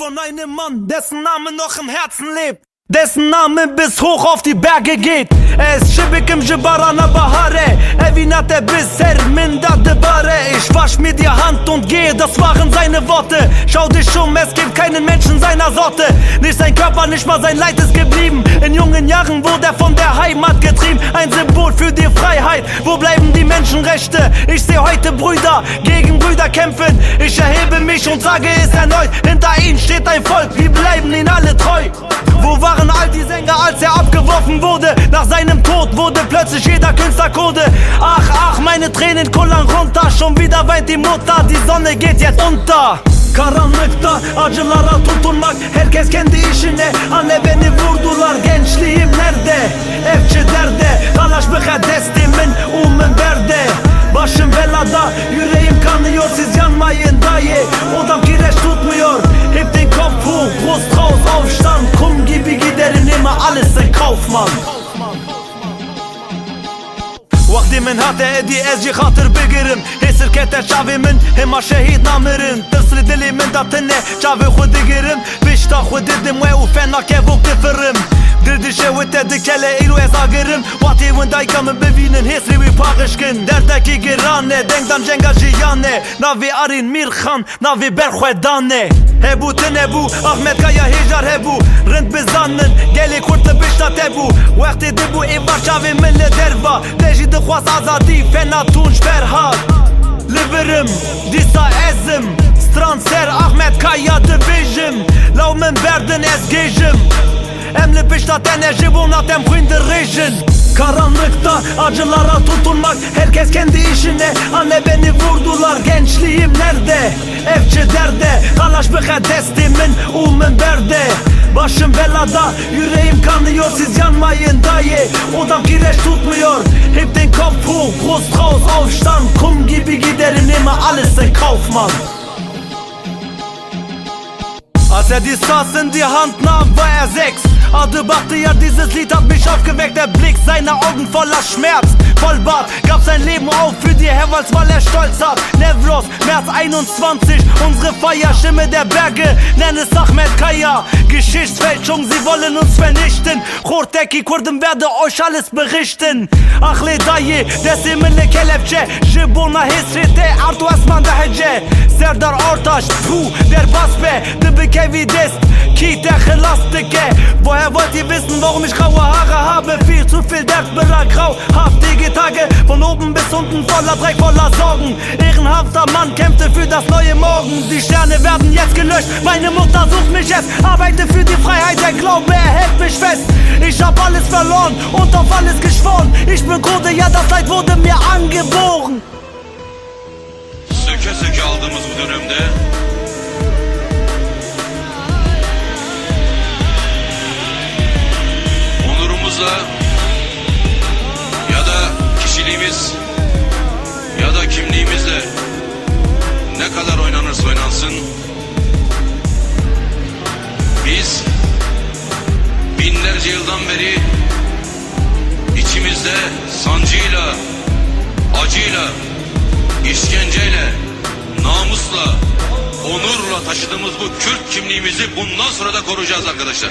von einem Mann, dessen Name noch im Herzen lebt, dessen Name bis hoch auf die Berge geht. Es schibbig im Jibarana Bahare, Evinat der Bisser, Mindat de Bare. Ich wasch mir die Hand und gehe, das waren seine Worte. Schau dich um, es gibt keinen Menschen seiner Sorte. Nicht sein Körper, nicht mal sein Leid ist geblieben. In jungen Jahren wurde er von der Heimat getrieben. Ein Symbol für die Freiheit, wo bleiben die Menschenrechte? Ich seh heute Brüder gegen Brüder kämpfen. Ich erhebe mich und sage es erneut, hinter ihnen steht ein Volk, wir bleiben ihnen alle treu. Wo waren all die Sänger, als er abgeworfen wurde? Nach seinem Tod wurde plötzlich jeder Künstler Kode. Ach, ach, meine Tränen kullern runter. Schon wieder weint die Mutter, die Sonne geht jetzt unter. Karanlıkta acılara tutulmak, herkes kendi işine. Anne beni vurdular, gençliğim nerede? Evçi derde, talaş mükaddestimin berde. Başım belada, yüreğim kanıyor, siz yanmayın dayı. Odam kireç tutmuyor, heb den Kopf hoch, Brust raus, Aufstand. Kum gibi giderin immer alles in Kaufmann. وقتی من هات ادی از جی خاطر بگیرم حسر کتر چاوی من هما شهید نامرن ترسل دلی من داتنه چاوی خود گیرم بیشتا خود دیدم و فنا که وقت فرم دردشه و تدکله ایلو از آگرم وقتی ون دایکا من ببینن حسری وی پاقشکن دردکی گرانه دنگ دان جنگا جیانه ناوی آرین میرخان ناوی برخوedane Hebu tenebu, Ahmet Kaya Hejar hebu Rind bezannen, geli kurte bishta tebu Waqti dibu i barshavi mille derva Deji dëkhwas azadi, fena tun shperhat Liverim, disa ezim Stranser, Ahmet Kaya dëvizhim Lau men berden ezgejim Emli bishta enerji bunatem kuyndırıjın Karanlıkta acılara tutulmak, herkes kendi işine. Anne beni vurdular, gençliğim nerede? Evçi derde, talaş mükaddestimin berde. Başım belada, yüreğim kanıyor, siz yanmayın dayı. Odam kireç tutmuyor, heb den Kopf hoch, Brust raus, Aufstand. Kum gibi giderin immer alles in Kaufmann. Als er die Stars in die Hand nahm, war er 6. Adı Bahtiyar, dieses Lied hat mich aufgeweckt. Der Blick seiner Augen voller Schmerz, voll Bart, gab sein Leben auf für die Herwals, weil er stolz hat. Nevros, März 21, unsere Feier, Stimme der Berge, nenn es Ahmet Kaya. Geschichtsfälschung, sie wollen uns vernichten. Khorteki Kurden werde euch alles berichten. Akhle dayı, desimle kelepçe, Jibona hisrete, Artu Asman da hece. Serdar Ortaç, der Baspe, de Kevi Dest, Kita Gelastike. Woher wollt ihr wissen, warum ich graue Haare habe? Viel zu viel Derbera, grauhaftige Tage. Von oben bis unten voller Dreck, voller Sorgen. Ehrenhafter Mann kämpfte für das neue Morgen. Die Sterne werden jetzt gelöscht, meine Mutter sucht mich jetzt. Arbeite für die Freiheit, der Glaube erhält mich fest. Ich hab alles verloren und auf alles geschworen. Ich bin Kurde, ja das Leid wurde mir angeboren. Söke söke aldığımız bu dönemde onurumuzla ya da kişiliğimiz ya da kimliğimizle ne kadar oynanırsa oynansın biz binlerce yıldan beri içimizde sancıyla, acıyla, işkenceyle, namusla, onurla taşıdığımız bu Kürt kimliğimizi bundan sonra da koruyacağız arkadaşlar.